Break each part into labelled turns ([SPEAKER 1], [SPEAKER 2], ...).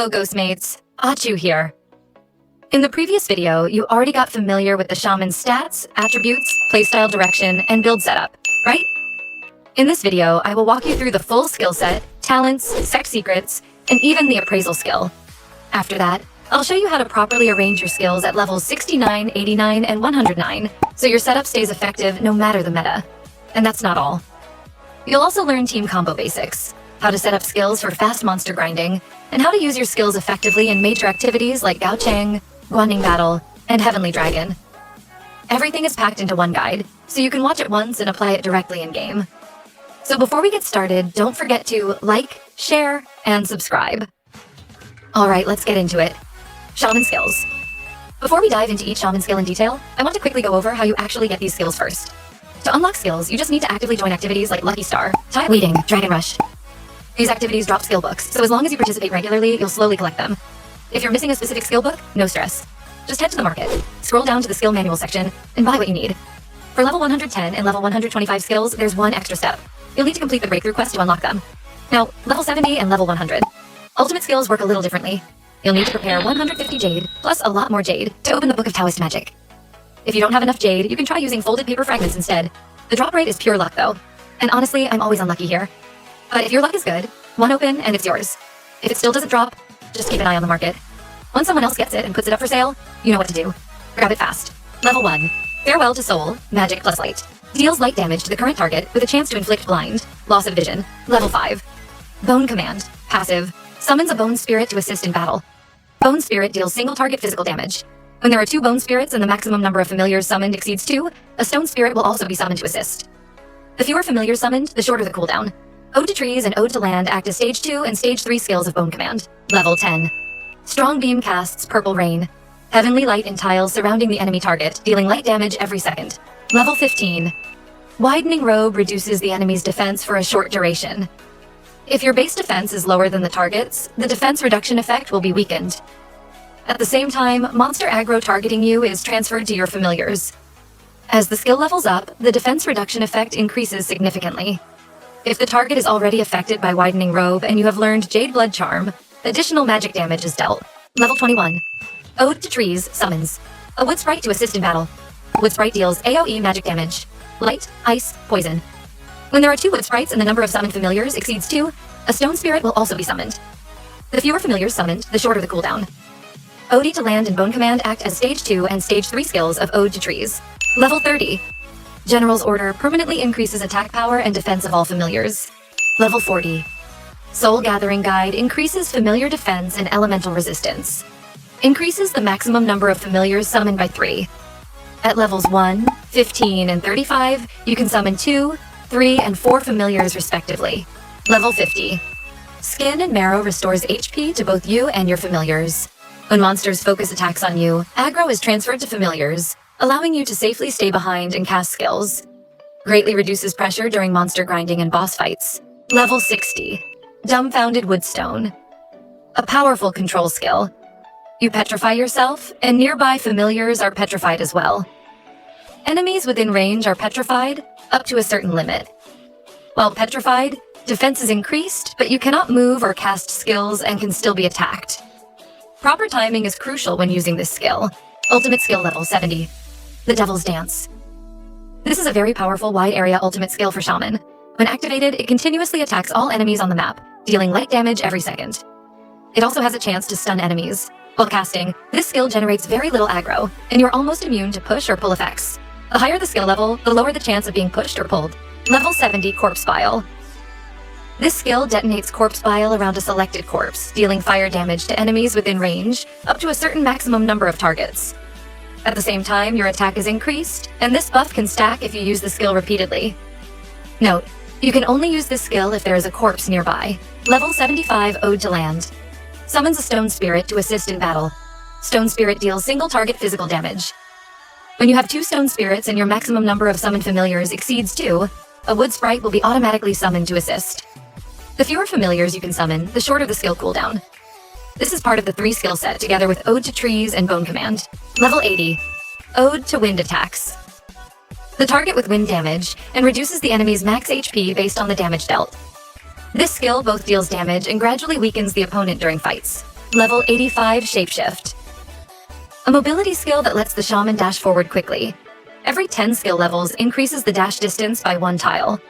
[SPEAKER 1] Hello Ghostmates, 𝗃𝗶𝗱𝗲 here. In the previous video, you already got familiar with the Shaman's stats, attributes, playstyle direction, and build setup, right? In this video, I will walk you through the full skill set, talents, Sect secrets, and even the Appraisal skill. After that, I'll show you how to properly arrange your skills at levels 69, 89, and 109, so your setup stays effective no matter the meta. And that's not all. You'll also learn team combo basics, how to set up skills for fast monster grinding, and how to use your skills effectively in major activities like 𝗃𝗶𝗃𝗀, Guanning Battle, and Heavenly Dragon. Everything is packed into one guide, so you can watch it once and apply it directly in-game. So before we get started, don't forget to like, share, and subscribe. Alright, let's get into it. Shaman skills. Before we dive into each Shaman skill in detail, I want to quickly go over how you actually get these skills first. To unlock skills, you just need to actively join activities like Lucky Star, Tide Weeding, Dragon Rush. These activities drop skill books, so as long as you participate regularly, you'll slowly collect them. If you're missing a specific skill book, no stress. Just head to the market, scroll down to the skill manual section, and buy what you need. For level 110 and level 125 skills, there's one extra step. You'll need to complete the breakthrough quest to unlock them. Now, level 70 and level 100. Ultimate skills work a little differently. You'll need to prepare 150 jade, plus a lot more jade, to open the book of Taoist magic. If you don't have enough jade, you can try using folded paper fragments instead. The drop rate is pure luck though. And honestly, I'm always unlucky here. But if your luck is good, one open and it's yours. If it still doesn't drop, just keep an eye on the market. Once someone else gets it and puts it up for sale, you know what to do. Grab it fast. Level 1. Farewell to Soul, Magic plus Light. Deals light damage to the current target with a chance to inflict blind, loss of vision. Level 5. Bone Command, passive. Summons a bone spirit to assist in battle. Bone spirit deals single target physical damage. When there are 2 bone spirits and the maximum number of familiars summoned exceeds 2, a stone spirit will also be summoned to assist. The fewer familiars summoned, the shorter the cooldown. Ode to Trees and Ode to Land act as Stage 2 and Stage 3 skills of Bone Command. Level 10. Strong Beam casts Purple Rain. Heavenly light in tiles surrounding the enemy target, dealing light damage every second. Level 15. Widening Robe reduces the enemy's defense for a short duration. If your base defense is lower than the target's, the defense reduction effect will be weakened. At the same time, monster aggro targeting you is transferred to your familiars. As the skill levels up, the defense reduction effect increases significantly. If the target is already affected by Widening Robe and you have learned Jade Blood Charm, additional magic damage is dealt. Level 21. Ode to Trees summons a Wood Sprite to assist in battle. Wood Sprite deals AoE magic damage. Light, Ice, Poison. When there are 2 Wood Sprites and the number of summoned familiars exceeds 2, a Stone Spirit will also be summoned. The fewer familiars summoned, the shorter the cooldown. Ode to Land and Bone Command act as Stage 2 and Stage 3 skills of Ode to Trees. Level 30. General's Order permanently increases attack power and defense of all familiars. Level 40. Soul Gathering Guide increases familiar defense and elemental resistance. Increases the maximum number of familiars summoned by 3. At levels 1, 15, and 35, you can summon 2, 3, and 4 familiars respectively. Level 50. Skin and Marrow restores HP to both you and your familiars. When monsters focus attacks on you, aggro is transferred to familiars, allowing you to safely stay behind and cast skills. Greatly reduces pressure during monster grinding and boss fights. Level 60. Dumbfounded Woodstone. A powerful control skill. You petrify yourself, and nearby familiars are petrified as well. Enemies within range are petrified, up to a certain limit. While petrified, defense is increased, but you cannot move or cast skills and can still be attacked. Proper timing is crucial when using this skill. Ultimate skill level 70. The Devil's Dance. This is a very powerful wide area ultimate skill for Shaman. When activated, it continuously attacks all enemies on the map, dealing light damage every second. It also has a chance to stun enemies. While casting, this skill generates very little aggro, and you're almost immune to push or pull effects. The higher the skill level, the lower the chance of being pushed or pulled. Level 70 𝗃𝗶𝗃𝗀𝗃. This skill detonates 𝗃𝗶𝗃𝗃 around a selected corpse, dealing fire damage to enemies within range, up to a certain maximum number of targets. At the same time, your attack is increased, and this buff can stack if you use the skill repeatedly. Note, you can only use this skill if there is a corpse nearby. Level 75 Ode to Land. Summons a Stone Spirit to assist in battle. Stone Spirit deals single target physical damage. When you have 2 Stone Spirits and your maximum number of summoned familiars exceeds 2, a Wood Sprite will be automatically summoned to assist. The fewer familiars you can summon, the shorter the skill cooldown. This is part of the 3 skill set together with Ode to Trees and Bone Command. Level 80. Ode to Wind attacks. The target with wind damage and reduces the enemy's max HP based on the damage dealt. This skill both deals damage and gradually weakens the opponent during fights. Level 85 Shapeshift. A mobility skill that lets the shaman dash forward quickly. Every 10 skill levels increases the dash distance by 1 tile.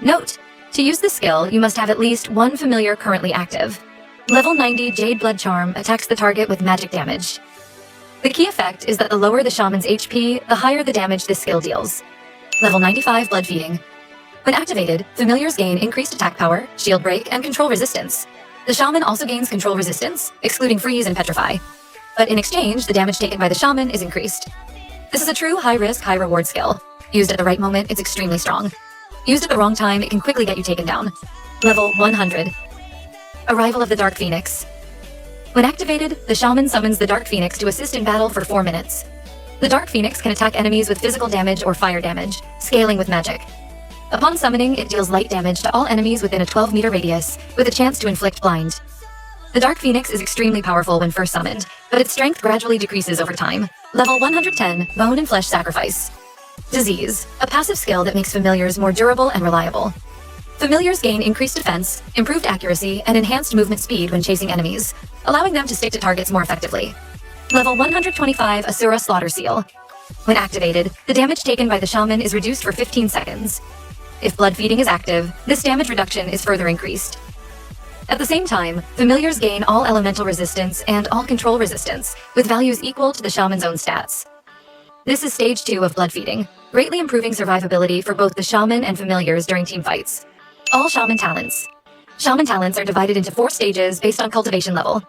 [SPEAKER 1] Note, to use this skill, you must have at least 1 familiar currently active. Level 90 𝗃𝗶𝗀𝗃𝗲𝗿 attacks the target with magic damage. The key effect is that the lower the shaman's HP, the higher the damage this skill deals. Level 95 Blood Feeding. When activated, familiars gain increased attack power, shield break, and control resistance. The shaman also gains control resistance, excluding freeze and petrify. But in exchange, the damage taken by the shaman is increased. This is a true high-risk, high-reward skill. Used at the right moment, it's extremely strong. Used at the wrong time, it can quickly get you taken down. Level 100. Arrival of the Dark Phoenix. When activated, the shaman summons the Dark Phoenix to assist in battle for 4 minutes. The Dark Phoenix can attack enemies with physical damage or fire damage, scaling with magic. Upon summoning, it deals light damage to all enemies within a 12-meter radius, with a chance to inflict blind. The Dark Phoenix is extremely powerful when first summoned, but its strength gradually decreases over time. Level 110, Bone and Flesh Sacrifice. Disease, a passive skill that makes familiars more durable and reliable. Familiars gain increased defense, improved accuracy, and enhanced movement speed when chasing enemies, allowing them to stick to targets more effectively. Level 125, Asura Slaughter Seal. When activated, the damage taken by the shaman is reduced for 15 seconds. If blood feeding is active, this damage reduction is further increased. At the same time, familiars gain all elemental resistance and all control resistance, with values equal to the shaman's own stats. This is stage 2 of blood feeding, greatly improving survivability for both the shaman and familiars during team fights. All shaman talents. Shaman talents are divided into 4 stages based on cultivation level.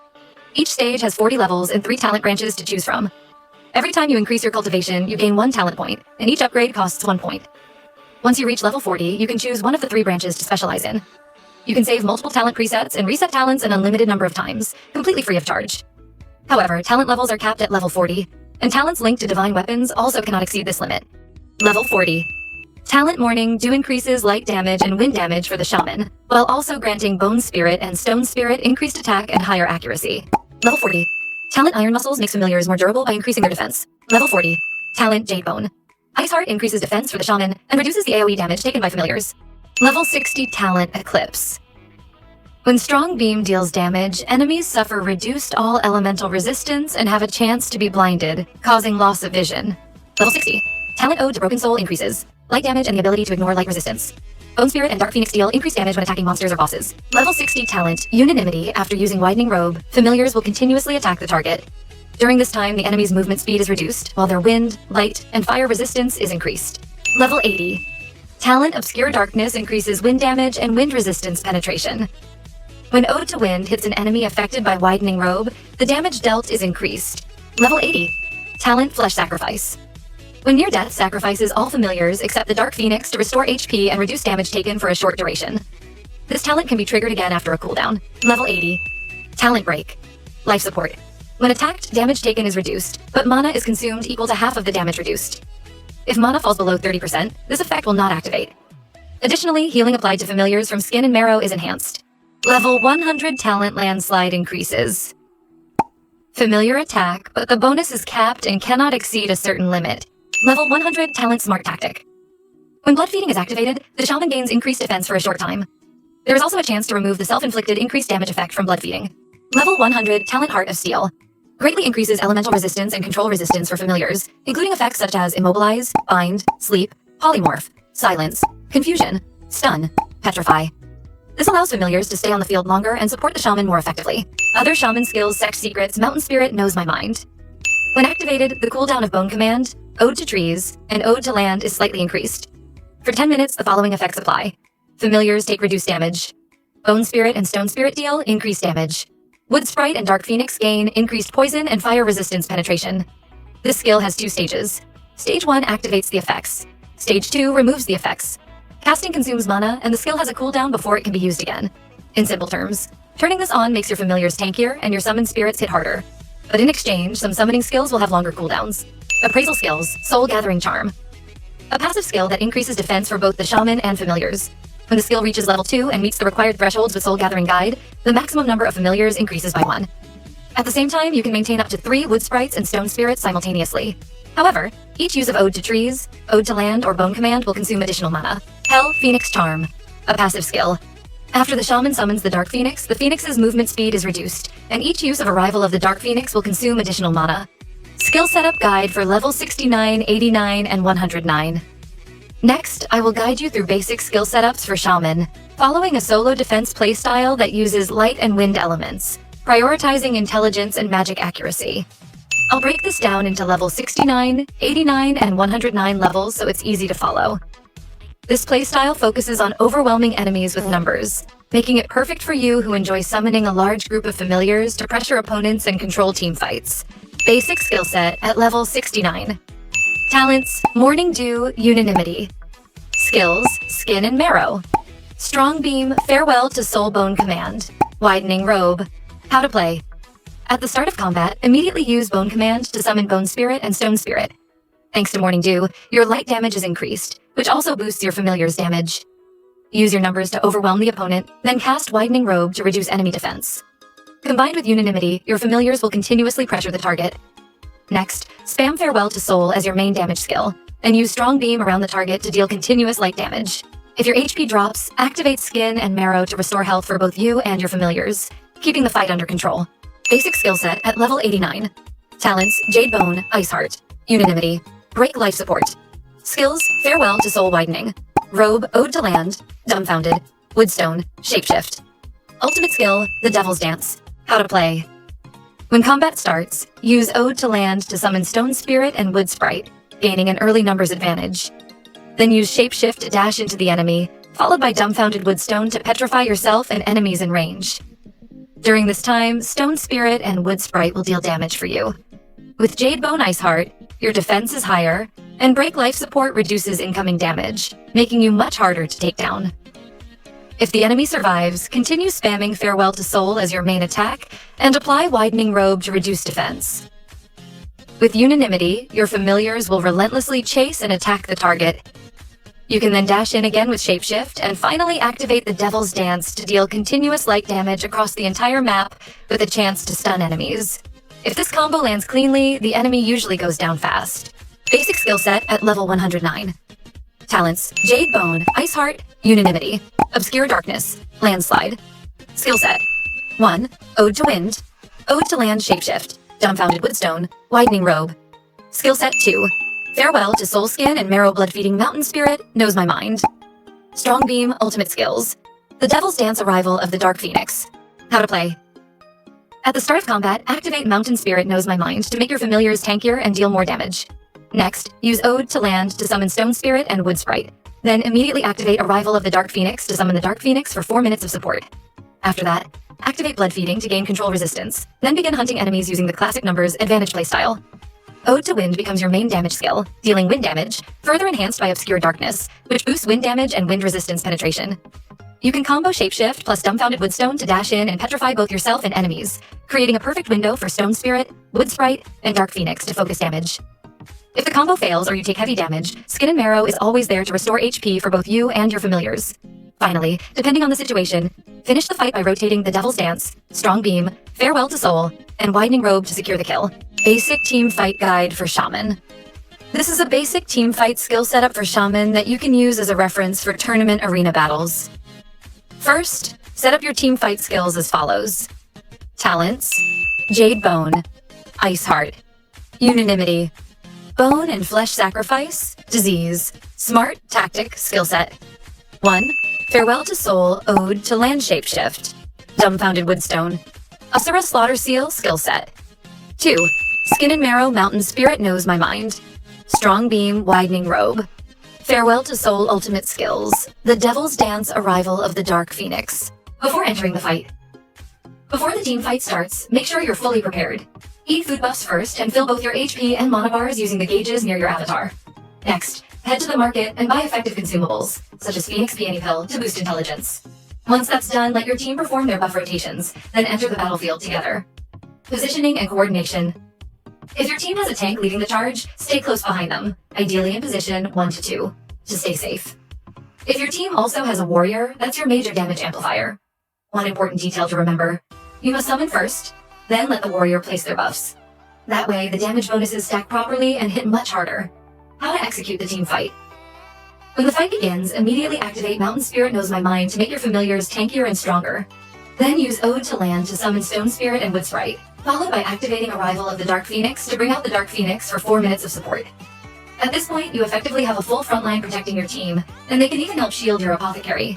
[SPEAKER 1] Each stage has 40 levels and 3 talent branches to choose from. Every time you increase your cultivation, you gain 1 talent point, and each upgrade costs 1 point. Once you reach level 40, you can choose one of the 3 branches to specialize in. You can save multiple talent presets and reset talents an unlimited number of times, completely free of charge. However, talent levels are capped at level 40, and talents linked to divine weapons also cannot exceed this limit. Level 40. Talent Mourning increases light damage and wind damage for the shaman, while also granting Bone Spirit and Stone Spirit increased attack and higher accuracy. Level 40. Talent Iron Muscles makes familiars more durable by increasing their defense. Level 40. Talent Jade Bone. Ice Heart increases defense for the shaman and reduces the AoE damage taken by familiars. Level 60 Talent Eclipse. When Strong Beam deals damage, enemies suffer reduced all elemental resistance and have a chance to be blinded, causing loss of vision. Level 60. Talent Ode to Broken Soul increases light damage and the ability to ignore light resistance. Bone Spirit and Dark Phoenix deal increased damage when attacking monsters or bosses. Level 60 Talent Unanimity. After using Widening Robe, familiars will continuously attack the target. During this time, the enemy's movement speed is reduced, while their wind, light, and fire resistance is increased. Level 80. Talent Obscure Darkness increases wind damage and wind resistance penetration. When Ode to Wind hits an enemy affected by Widening Robe, the damage dealt is increased. Level 80. Talent Flesh Sacrifice. When near death sacrifices all familiars except the Dark Phoenix to restore HP and reduce damage taken for a short duration. This talent can be triggered again after a cooldown. Level 80. Talent Break. Life Support. When attacked, damage taken is reduced, but mana is consumed equal to half of the damage reduced. If mana falls below 30%, this effect will not activate. Additionally, healing applied to familiars from skin and marrow is enhanced. Level 100 Talent Landslide increases. Familiar attack, but the bonus is capped and cannot exceed a certain limit. Level 100 Talent Smart Tactic. When blood feeding is activated, the shaman gains increased defense for a short time. There is also a chance to remove the self-inflicted increased damage effect from blood feeding. Level 100 Talent Heart of Steel. Greatly increases elemental resistance and control resistance for familiars, including effects such as Immobilize, Bind, Sleep, Polymorph, Silence, Confusion, Stun, Petrify. This allows familiars to stay on the field longer and support the shaman more effectively. Other shaman skills, Sect secrets, Mountain Spirit knows my mind. When activated, the cooldown of Bone Command, Ode to Trees, and Ode to Land is slightly increased. For 10 minutes, the following effects apply. Familiars take reduced damage. Bone Spirit and Stone Spirit deal increased damage. Wood Sprite and Dark Phoenix gain increased poison and fire resistance penetration. This skill has 2 stages. Stage 1 activates the effects. Stage 2 removes the effects. Casting consumes mana, and the skill has a cooldown before it can be used again. In simple terms, turning this on makes your familiars tankier and your summoned spirits hit harder. But in exchange, some summoning skills will have longer cooldowns. Appraisal skills, Soul Gathering Charm. A passive skill that increases defense for both the shaman and familiars. When the skill reaches level 2 and meets the required thresholds with Soul Gathering Guide, the maximum number of familiars increases by 1. At the same time, you can maintain up to 3 Wood Sprites and Stone Spirits simultaneously. However, each use of Ode to Trees, Ode to Land, or Bone Command will consume additional mana. Hell Phoenix Charm. A passive skill. After the Shaman summons the Dark Phoenix, the Phoenix's movement speed is reduced, and each use of Arrival of the Dark Phoenix will consume additional mana. Skill Setup Guide for level 69, 89, and 109. Next, I will guide you through basic skill setups for Shaman, following a solo defense playstyle that uses light and wind elements, prioritizing intelligence and magic accuracy. I'll break this down into level 69, 89, and 109 levels so it's easy to follow. This playstyle focuses on overwhelming enemies with numbers, making it perfect for you who enjoy summoning a large group of familiars to pressure opponents and control team fights. Basic skill set at level 69. Talents: Morning Dew, Unanimity. Skills: Skin and Marrow. Strong Beam, Farewell to Soulbone Command. Widening Robe. How to play. At the start of combat, immediately use Bone Command to summon Bone Spirit and Stone Spirit. Thanks to Morning Dew, your light damage is increased, which also boosts your familiar's damage. Use your numbers to overwhelm the opponent, then cast Widening Robe to reduce enemy defense. Combined with Unanimity, your familiars will continuously pressure the target. Next, spam Farewell to Soul as your main damage skill, and use Strong Beam around the target to deal continuous light damage. If your HP drops, activate Skin and Marrow to restore health for both you and your familiars, keeping the fight under control. Basic skill set at level 89. Talents: Jade Bone, Ice Heart. Unanimity. Break Life Support. Skills: Farewell to Soul Widening. Robe, Ode to Land. Dumbfounded. Woodstone, Shapeshift. Ultimate skill: The Devil's Dance. How to play. When combat starts, use Ode to Land to summon Stone Spirit and Wood Sprite, gaining an early numbers advantage. Then use Shapeshift to dash into the enemy, followed by Dumbfounded Woodstone to petrify yourself and enemies in range. During this time, Stone Spirit and Wood Sprite will deal damage for you. With Jade Bone Ice Heart, your defense is higher, and Break Life Support reduces incoming damage, making you much harder to take down. If the enemy survives, continue spamming Farewell to Soul as your main attack, and apply Widening Robe to reduce defense. With Unanimity, your familiars will relentlessly chase and attack the target. You can then dash in again with Shapeshift, and finally activate the Devil's Dance to deal continuous light damage across the entire map with a chance to stun enemies. If this combo lands cleanly, the enemy usually goes down fast. Basic skill set at level 109. Talents: Jade Bone, Ice Heart, Unanimity. Obscure Darkness, Landslide. Skill set: 1. Ode to Wind. Ode to Land Shapeshift. Dumbfounded Woodstone, Widening Robe. Skill set 2. Farewell to Soul Skin and Marrow Blood-Feeding Mountain Spirit, Knows My Mind. Strong Beam Ultimate Skills. The Devil's Dance Arrival of the Dark Phoenix. How to play. At the start of combat, activate Mountain Spirit Knows My Mind to make your familiars tankier and deal more damage. Next, use Ode to Land to summon Stone Spirit and Wood Sprite. Then immediately activate Arrival of the Dark Phoenix to summon the Dark Phoenix for 4 minutes of support. After that, activate Blood Feeding to gain control resistance, then begin hunting enemies using the classic numbers advantage playstyle. Ode to Wind becomes your main damage skill, dealing wind damage, further enhanced by Obscure Darkness, which boosts wind damage and wind resistance penetration. You can combo Shapeshift plus Dumbfounded Woodstone to dash in and petrify both yourself and enemies, creating a perfect window for Stone Spirit, Wood Sprite, and Dark Phoenix to focus damage. If the combo fails or you take heavy damage, Skin and Marrow is always there to restore HP for both you and your familiars. Finally, depending on the situation, finish the fight by rotating the Devil's Dance, Strong Beam, Farewell to Soul, and Widening Robe to secure the kill. Basic Team Fight Guide for Shaman. This is a basic team fight skill setup for Shaman that you can use as a reference for tournament arena battles. First, set up your team fight skills as follows. Talents: Jade Bone, Ice Heart, Unanimity, Bone and Flesh Sacrifice, Disease, Smart Tactic Skill Set. 1. Farewell to Soul, Ode to Land Shapeshift, Dumbfounded Woodstone, 𝗃𝗏 Slaughter Seal Skill Set. 2. Skin and Marrow Mountain Spirit Knows My Mind, Strong Beam Widening Robe, Farewell to Soul Ultimate Skills, The Devil's Dance Arrival of the Dark Phoenix. Before entering the fight. Before the team fight starts, make sure you're fully prepared. Eat food buffs first and fill both your HP and mana bars using the gauges near your avatar. Next, head to the market and buy effective consumables, such as 𝗃𝗶𝗀𝗄 to boost intelligence. Once that's done, let your team perform their buff rotations, then enter the battlefield together. Positioning and coordination. If your team has a tank leading the charge, stay close behind them, ideally in position 1 to 2, to stay safe. If your team also has a warrior, that's your major damage amplifier. One important detail to remember: you must summon first, then let the warrior place their buffs. That way, the damage bonuses stack properly and hit much harder. How to execute the team fight. When the fight begins, immediately activate Mountain Spirit Knows My Mind to make your familiars tankier and stronger. Then use Ode to Land to summon Stone Spirit and Wood Sprite, followed by activating Arrival of the Dark Phoenix to bring out the Dark Phoenix for 4 minutes of support. At this point, you effectively have a full frontline protecting your team, and they can even help shield your Apothecary.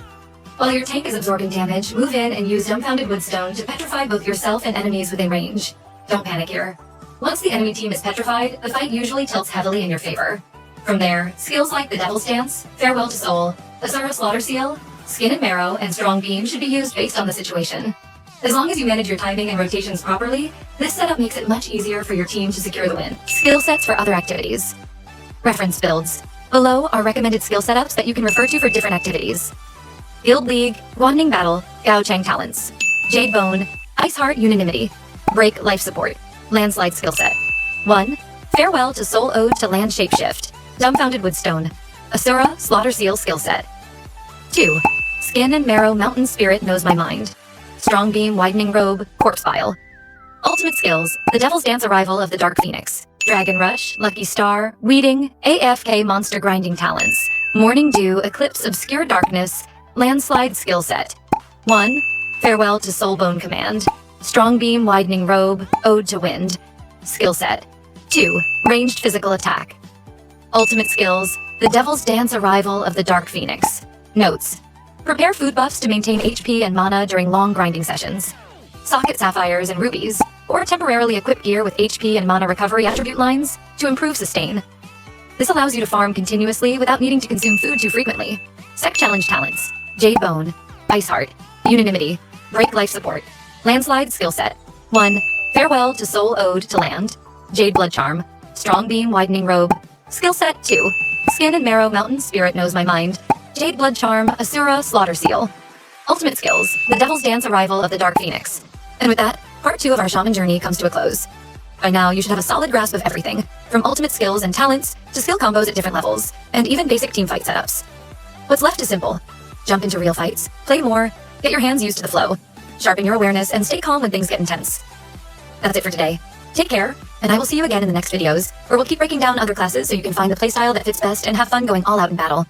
[SPEAKER 1] While your tank is absorbing damage, move in and use Dumbfounded Woodstone to petrify both yourself and enemies within range. Don't panic here. Once the enemy team is petrified, the fight usually tilts heavily in your favor. From there, skills like the Devil's Dance, Farewell to Soul, 𝗃𝗃𝗲𝗃𝗀𝗃, Skin and Marrow, and Strong Beam should be used based on the situation. As long as you manage your timing and rotations properly, this setup makes it much easier for your team to secure the win. Skill sets for other activities. Reference builds. Below are recommended skill setups that you can refer to for different activities. Guild League, Guanning Battle, 𝗃𝗃𝗃𝗀 Talents, Jade Bone, Ice Heart Unanimity, Break Life Support, Landslide Skill Set. 1. Farewell to Soul Ode to Land Shapeshift, Dumbfounded Woodstone, 𝗃𝗃𝗃𝗲 Skill Set. 2. Skin and Marrow Mountain Spirit Knows My Mind, Strong Beam Widening Robe, Corpse Vial. Ultimate skills, the Devil's Dance Arrival of the Dark Phoenix, Dragon Rush, Lucky Star, Weeding, AFK Monster Grinding Talents, Morning Dew Eclipse Obscure Darkness, Landslide Skill Set. 1. Farewell to Soulbone Command, Strong Beam Widening Robe, Ode to Wind, Skill Set. 2. Ranged Physical Attack. Ultimate skills, the Devil's Dance Arrival of the Dark Phoenix. Notes. Prepare food buffs to maintain HP and mana during long grinding sessions. Socket Sapphires and Rubies, or temporarily equip gear with HP and mana recovery attribute lines to improve sustain. This allows you to farm continuously without needing to consume food too frequently. Sect Challenge Talents, Jade Bone, Ice Heart, Unanimity, Break Life Support, Landslide Skill Set. 1. Farewell to Soul Ode to Land, Jade Blood Charm, Strong Beam Widening Robe. Skill Set. 2. Skin and Marrow Mountain Spirit Knows My Mind, Jade Blood Charm, 𝗃𝗃𝗃𝗀𝗃𝗃. Ultimate skills, the Devil's Dance Arrival of the Dark Phoenix. And with that, part 2 of our Shaman journey comes to a close. By now, you should have a solid grasp of everything, from ultimate skills and talents to skill combos at different levels, and even basic teamfight setups. What's left is simple. Jump into real fights, play more, get your hands used to the flow, sharpen your awareness, and stay calm when things get intense. That's it for today. Take care, and I will see you again in the next videos, where we'll keep breaking down other classes so you can find the playstyle that fits best and have fun going all out in battle.